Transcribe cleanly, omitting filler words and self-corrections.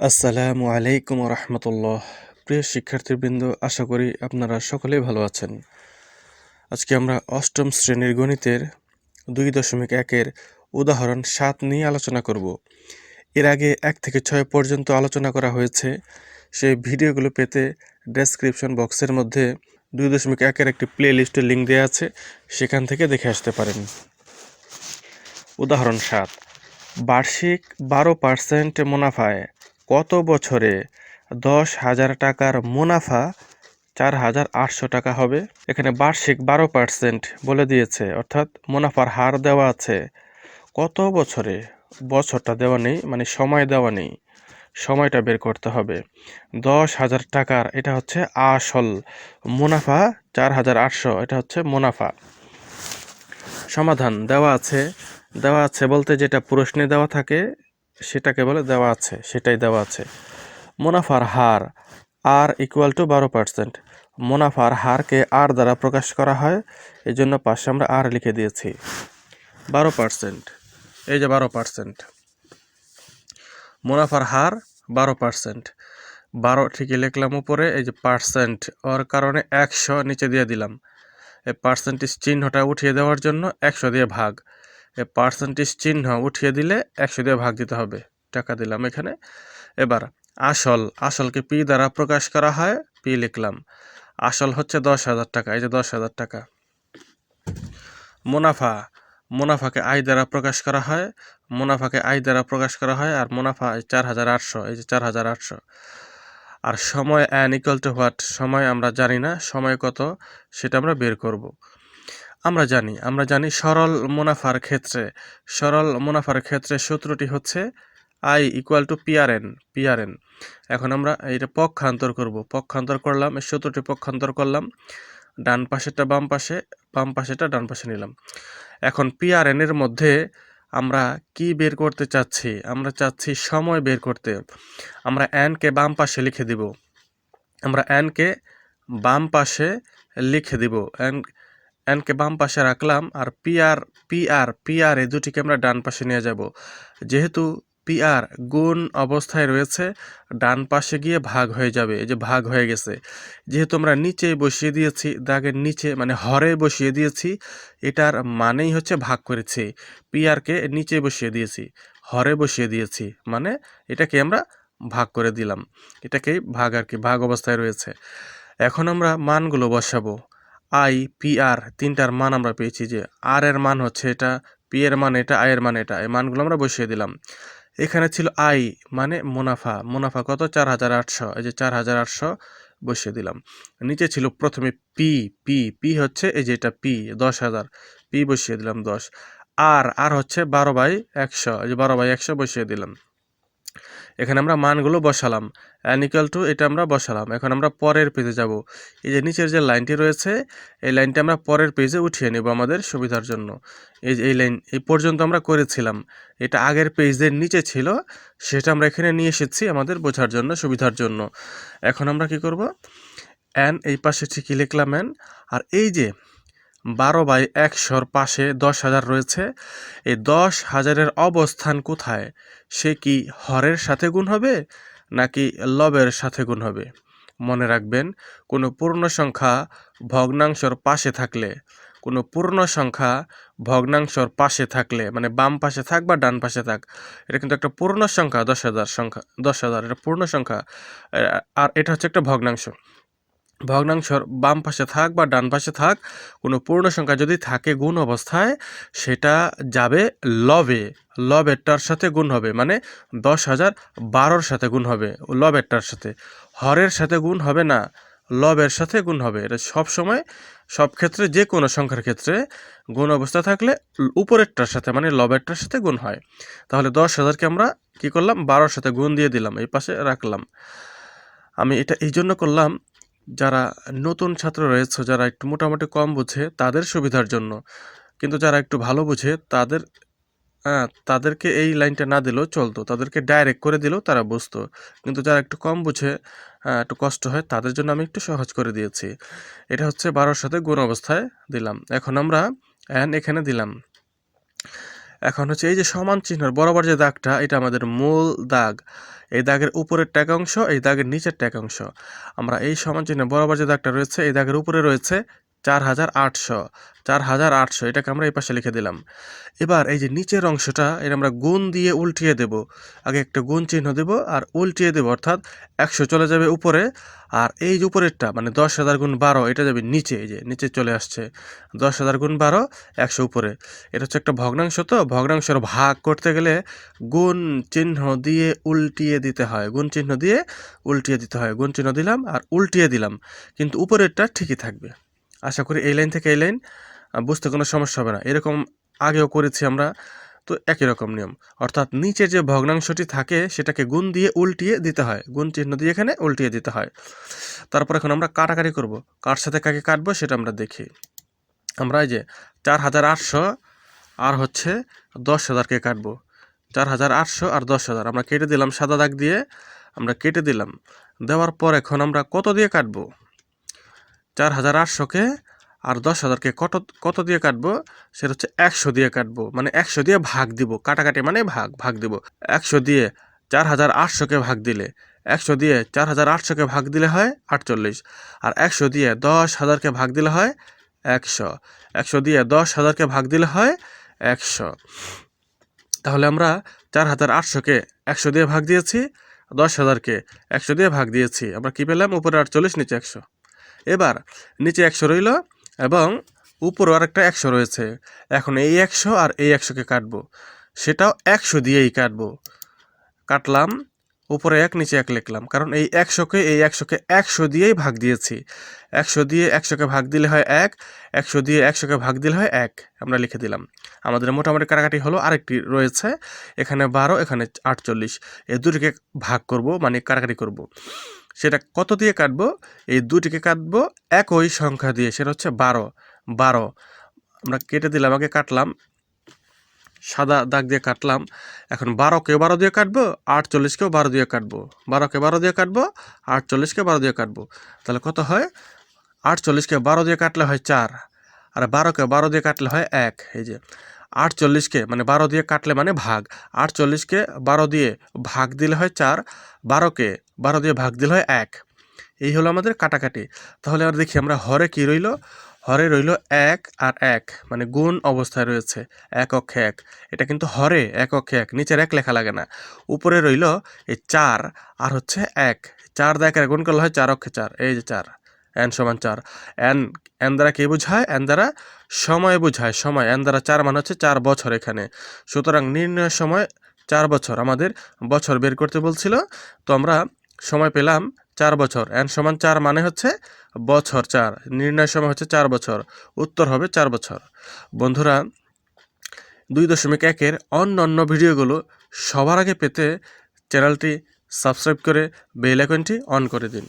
আসসালামু আলাইকুম রহমতুল্লাহ। প্রিয় শিক্ষার্থীবৃন্দ, আশা করি আপনারা সকলেই ভালো আছেন। আজকে আমরা অষ্টম শ্রেণীর গণিতের 2.1-এর উদাহরণ 7 নিয়ে আলোচনা করব। এর আগে 1 থেকে 6 পর্যন্ত আলোচনা করা হয়েছে। সেই ভিডিওগুলো পেতে ডেসক্রিপশন বক্সের মধ্যে 2.1-এর একটি প্লে লিস্টের লিঙ্ক দেওয়া আছে, সেখান থেকে দেখে আসতে পারেন। উদাহরণ 7, বার্ষিক 12% মুনাফায় কত বছরে 10,000 টাকার মুনাফা 4,800 টাকা হবে? এখানে বার্ষিক 12% বলে দিয়েছে, অর্থাৎ মুনাফার হার দেওয়া আছে। কত বছরে? বছরটা দেওয়া নেই, মানে সময় দেওয়া নেই, সময়টা বের করতে হবে। 10,000 টাকার এটা হচ্ছে আসল, মুনাফা 4,800 এটা হচ্ছে মুনাফা। সমাধান দেওয়া আছে বলতে যেটা প্রশ্নে দেওয়া থাকে সেটাকে বলে দেওয়া আছে, সেটাই দেওয়া আছে। মুনাফার হার আর ইকুয়াল টু 12%। মুনাফার হারকে আর দ্বারা প্রকাশ করা হয়, এই জন্য পাশে আমরা আর লিখে দিয়েছি। 12%, এই যে 12%, মুনাফার হার 12%। 12 ঠিকই লিখলাম উপরে, এই যে পার্সেন্ট ওর কারণে 100 নিচে দিয়ে দিলাম। এই পার্সেন্টেজ চিহ্নটা উঠিয়ে দেওয়ার জন্য 100 দিয়ে ভাগ। এই পার্সেন্টেজ চিহ্ন উঠিয়ে দিলে 100 দিয়ে ভাগ দিতে হবে। টাকা দিলাম এখানে। এবার আসলকে পি দ্বারা প্রকাশ করা হয়, পি লিখলাম। আসল হচ্ছে 10,000 টাকা, এই যে 10,000 টাকা। মুনাফাকে আই দ্বারা প্রকাশ করা হয়, আর মুনাফা 4,800, এই যে 4,800। আর সময় n ইকুয়াল টু হোয়াট? সময় আমরা জানি না, সময় কত সেটা আমরা বের করব। আমরা জানি সরল মুনাফার ক্ষেত্রে সূত্রটি হচ্ছে আই ইকুয়াল টু পিআরএন। এখন আমরা এটা পক্ষান্তর করব। পক্ষান্তর করলাম, এই সূত্রটি পক্ষান্তর করলাম। ডান পাশেরটা বাম পাশেটা ডান পাশে নিলাম। এখন পিআরএন এর মধ্যে আমরা কি বের করতে চাচ্ছি? আমরা চাচ্ছি সময় বের করতে। আমরা এনকে বাম পাশে লিখে দিব। এনকে বাম পাশে রাখলাম। আর পিআর এই দুটিকে আমরা ডান পাশে নিয়ে যাব। যেহেতু পিআর গুণ অবস্থায় রয়েছে, ডান পাশে গিয়ে ভাগ হয়ে যাবে। এই যে ভাগ হয়ে গেছে। যেহেতু আমরা নিচে বসিয়ে দিয়েছি, দাগের নিচে মানে হরে বসিয়ে দিয়েছি, এটার মানেই হচ্ছে ভাগ করেছি। পিআরকে নিচে বসিয়ে দিয়েছি, হরে বসিয়ে দিয়েছি, মানে এটাকে আমরা ভাগ করে দিলাম। এটাকেই ভাগ, আর কি ভাগ অবস্থায় রয়েছে। এখন আমরা মানগুলো বসাবো। আই, পি আর, তিনটার মান আমরা পেয়েছি। যে আর এর মান হচ্ছে এটা, পি এর মান এটা, আই এর মান এটা। এই মানগুলো আমরা বসিয়ে দিলাম। এখানে ছিল আই মানে মুনাফা কত? 4,800, এই যে 4,800 বসিয়ে দিলাম। নিচে ছিল প্রথমে পি হচ্ছে এই যে এটা পি, 10,000, পি বসিয়ে দিলাম 10। আর হচ্ছে 12/100, এই যে 12/100 বসিয়ে দিলাম। এখানে আমরা মানগুলো বসালাম। n ইকুয়াল টু এটা আমরা বসালাম। এখন আমরা পরের পেজে যাব। এই যে নিচের যে লাইনটি রয়েছে, এই লাইনটি আমরা পরের পেজে উঠিয়ে নেব আমাদের সুবিধার জন্য। এই যে এই লাইন এই পর্যন্ত আমরা করেছিলাম, এটা আগের পেজের নিচে ছিল, সেটা আমরা এখানে নিয়ে এসেছি আমাদের বোঝার জন্য, সুবিধার জন্য। এখন আমরা কি করব? n এই পাশে ঠিকই লিখলাম n। আর এই যে 12/100 পাশে 10,000 রয়েছে, এই 10,000-এর অবস্থান কোথায়? সে কি হরের সাথে গুণ হবে নাকি লবের সাথে গুণ হবে? মনে রাখবেন, কোনো পূর্ণ সংখ্যা ভগ্নাংশর পাশে থাকলে, মানে বাম পাশে থাক বা ডান পাশে থাক, এটা কিন্তু একটা পূর্ণ সংখ্যা। 10,000 এটা পূর্ণ সংখ্যা, আর এটা হচ্ছে একটা ভগ্নাংশর বাম পাশে থাক বা ডান পাশে থাক, কোনো পূর্ণ সংখ্যা যদি থাকে গুণ অবস্থায়, সেটা যাবে লবেরটার সাথে গুণ হবে, মানে 10,000 12-র সাথে গুণ হবে লবেরটার সাথে। হরের সাথে গুণ হবে না, লবের সাথে গুণ হবে। এটা সব ক্ষেত্রে, যে কোনো সংখ্যার ক্ষেত্রে গুণ অবস্থা থাকলে উপরেরটার সাথে মানে লবেরটার সাথে গুণ হয়। তাহলে 10,000-কে আমরা কি করলাম? 12-র সাথে গুণ দিয়ে দিলাম, এই পাশে রাখলাম। আমি এটা এই জন্য করলাম, যারা নতুন ছাত্র রয়েছে, যারা একটু মোটামুটি কম বুঝে তাদের সুবিধার জন্য। কিন্তু যারা একটু ভালো বুঝে তাদেরকে এই লাইনটা না দিলেও চলতো, তাদেরকে ডাইরেক্ট করে দিলেও তারা বুঝতো। কিন্তু যারা একটু কম বুঝে, একটু কষ্ট হয়, তাদের জন্য আমি একটু সহজ করে দিয়েছি। এটা হচ্ছে 12-র সাথে গুণ অবস্থায় দিলাম। এখন আমরা এখানে দিলাম। এখন হচ্ছে এই যে সমান চিহ্নের বরাবর যে দাগটা, এটা আমাদের মূল দাগ। এই দাগের উপরের একাংশ, এই দাগের নিচের একাংশ। আমরা এই সমান চিহ্নের বরাবর যে দাগটা রয়েছে, এই দাগের উপরে রয়েছে 4800, 4800, এটাকে আমরা এই পাশে লিখে দিলাম। এবার এই যে নিচের অংশটা, এটা আমরা গুণ দিয়ে উল্টিয়ে দেব। আগে একটা গুণ চিহ্ন দেব আর উল্টিয়ে দেব, অর্থাৎ 100 চলে যাবে উপরে, আর এই যে উপরেরটা মানে 10,000 গুণ 12, এটা যাবে নিচে। এই যে নিচে চলে আসছে 10,000 গুণ 12, 100 উপরে। এটা হচ্ছে একটা ভগ্নাংশ, তো ভগ্নাংশের ভাগ করতে গেলে গুণ চিহ্ন দিয়ে উল্টিয়ে দিতে হয়, গুণ চিহ্ন দিয়ে উল্টিয়ে দিতে হয়। গুণ চিহ্ন দিলাম আর উল্টিয়ে দিলাম, কিন্তু উপরেরটা ঠিকই থাকবে। আশা করি এই লাইন থেকে এই লাইন বুঝতে কোনো সমস্যা হবে না। এরকম আগেও করেছি আমরা, তো একই রকম নিয়ম। অর্থাৎ নিচে যে ভগ্নাংশটি থাকে সেটাকে গুণ দিয়ে উল্টিয়ে দিতে হয়, গুণ চিহ্ন দিয়ে এখানে উল্টিয়ে দিতে হয়। তারপর এখন আমরা কাটাকাটি করব, কার সাথে কাকে কাটবো সেটা আমরা দেখি। আমরা এই যে 4800 আর হচ্ছে 10,000কে কাটবো। 4800 আর 10,000 আমরা কেটে দিলাম, সাদা দাগ দিয়ে আমরা কেটে দিলাম। দেওয়ার পর এখন আমরা কত দিয়ে কাটবো? 4800কে আর 10,000কে কত দিয়ে কাটবো? সেটা হচ্ছে 100 দিয়ে কাটবো, মানে 100 দিয়ে ভাগ দিব। কাটাকাটি মানে ভাগ দিব। 100 দিয়ে 4800কে ভাগ দিলে, 100 দিয়ে 4800কে ভাগ দিলে হয় 48, আর 100 দিয়ে 10,000কে ভাগ দিলে হয় 100। 100 দিয়ে 10,000কে ভাগ দিলে হয় 100। তাহলে আমরা 4800কে 100 দিয়ে ভাগ দিয়েছি, 10,000কে 100 দিয়ে ভাগ দিয়েছি। আমরা কি পেলাম? উপরে 48, নিচে 100। এবার নিচে 100 রইল এবং উপরেও আরেকটা 100 রয়েছে। এখন এই 100 আর এই 100কে কাটবো, সেটাও 100 দিয়েই কাটবো। কাটলাম, উপরে 1 নিচে 1 লিখলাম, কারণ এই 100কে 100 দিয়েই ভাগ দিয়েছি। 100 দিয়ে 100কে ভাগ দিলে হয় 1, 100 দিয়ে 100কে ভাগ দিলে হয় 1, আমরা লিখে দিলাম। আমাদের মোটামুটি কাটাকাটি হলো। আরেকটি রয়েছে, এখানে 12, এখানে 48, এই দুটিকে ভাগ করব, মানে কাটাকাটি করব। সেটা কত দিয়ে কাটবো? এই দুটিকে কাটবো একই সংখ্যা দিয়ে, সেটা হচ্ছে 12। 12 আমরা কেটে দিলাম, আগে কাটলাম, সাদা দাগ দিয়ে কাটলাম। এখন 12কে 12 দিয়ে কাটবো, 48কেও 12 দিয়ে কাটবো। 12কে 12 দিয়ে কাটবো, 48কে 12 দিয়ে কাটবো। তাহলে কত হয়? 48কে 12 দিয়ে কাটলে হয় 4, আর 12কে 12 দিয়ে কাটলে হয় 1। এই যে 48কে মানে 12 দিয়ে কাটলে মানে ভাগ, 48কে 12 দিয়ে ভাগ দিলে হয় 4, 12কে 12 দিয়ে ভাগ দিলে হয় 1। এই হলো আমাদের কাটাকাটি। তাহলে আর দেখি আমরা হরে কি রইল? হরে রইল 1 আর 1, মানে গুণ অবস্থায় রয়েছে, 1 অক্ষে 1। এটা কিন্তু হরে 1 অক্ষে 1, নিচের 1 লেখা লাগে না। উপরে রইল এই 4 আর হচ্ছে 1, 4 দিয়ে 1 গুণ করলে হয় 4 অক্ষে 4। এই যে 4, n সমান 4। n দ্বারা কি বোঝায়? n দ্বারা সময় বোঝায়, সময়। n দ্বারা 4 মানে হচ্ছে 4 বছর এখানে। সুতরাং নির্ণয়ের সময় 4 বছর। আমাদের বছর বের করতে বলছিল, তো আমরা সময় পেলাম 4 বছর। n সমান 4 মানে হচ্ছে বছর 4, নির্ণয়ের সময় হচ্ছে 4 বছর। উত্তর হবে 4 বছর। বন্ধুরা, 2.1-এর অন্যান্য ভিডিওগুলো সবার আগে পেতে চ্যানেলটি সাবস্ক্রাইব করে বেল আইকনটি অন করে দিন।